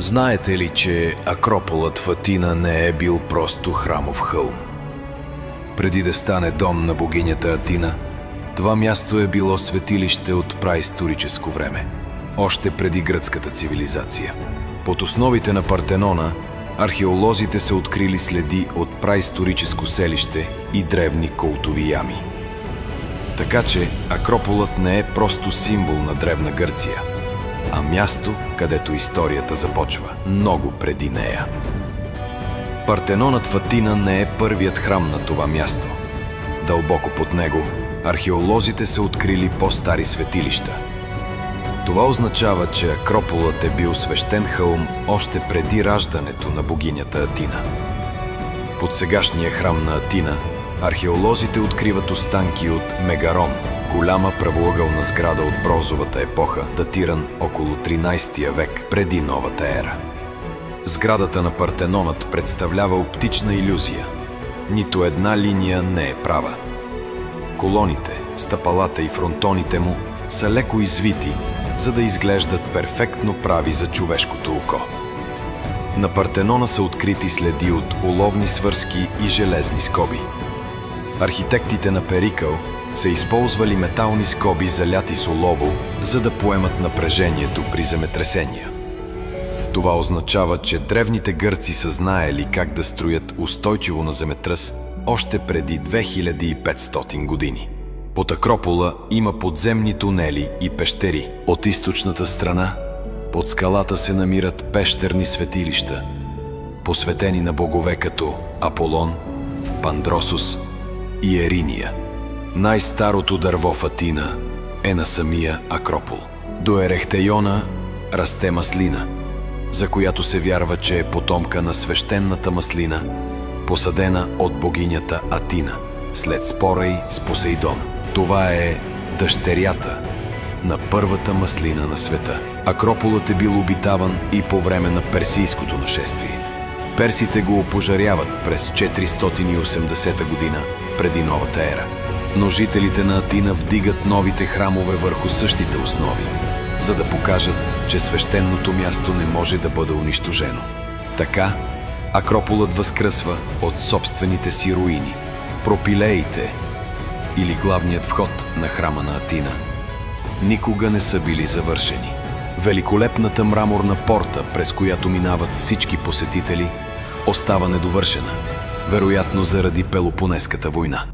Знаете ли, че Акрополът в Атина не е бил просто храмов хълм? Преди да стане дом на богинята Атина, това място е било светилище от праисторическо време, още преди гръцката цивилизация. Под основите на Партенона археолозите са открили следи от праисторическо селище и древни култови ями. Така че Акрополът не е просто символ на древна Гърция, а място, където историята започва много преди нея. Партенонът в Атина не е първият храм на това място. Дълбоко под него археолозите са открили по-стари светилища. Това означава, че Акрополът е бил свещен хълм още преди раждането на богинята Атина. Под сегашния храм на Атина археолозите откриват останки от Мегарон, голяма правоъгълна сграда от бронзовата епоха, датиран около 13 век преди новата ера. Сградата на Партенонът представлява оптична илюзия. Нито една линия не е права. Колоните, стъпалата и фронтоните му са леко извити, за да изглеждат перфектно прави за човешкото око. На Партенона са открити следи от оловни свърски и железни скоби. Архитектите на Перикъл са използвали метални скоби, заляти с олово, за да поемат напрежението при земетресения. Това означава, че древните гърци са знаели как да строят устойчиво на земетръс още преди 2500 години. Под Акропола има подземни тунели и пещери. От източната страна, под скалата се намират пещерни светилища, посветени на богове като Аполон, Пандросус и Ериния. Най-старото дърво в Атина е на самия Акропол. До Ерехтейона расте маслина, за която се вярва, че е потомка на свещената маслина, посадена от богинята Атина след спора й с Посейдон. Това е дъщерята на първата маслина на света. Акрополът е бил обитаван и по време на персийското нашествие. Персите го опожаряват през 480 година преди новата ера. Но жителите на Атина вдигат новите храмове върху същите основи, за да покажат, че свещеното място не може да бъде унищожено. Така Акрополът възкръсва от собствените си руини. Пропилеите, или главният вход на храма на Атина, никога не са били завършени. Великолепната мраморна порта, през която минават всички посетители, остава недовършена, вероятно заради Пелопонеската война.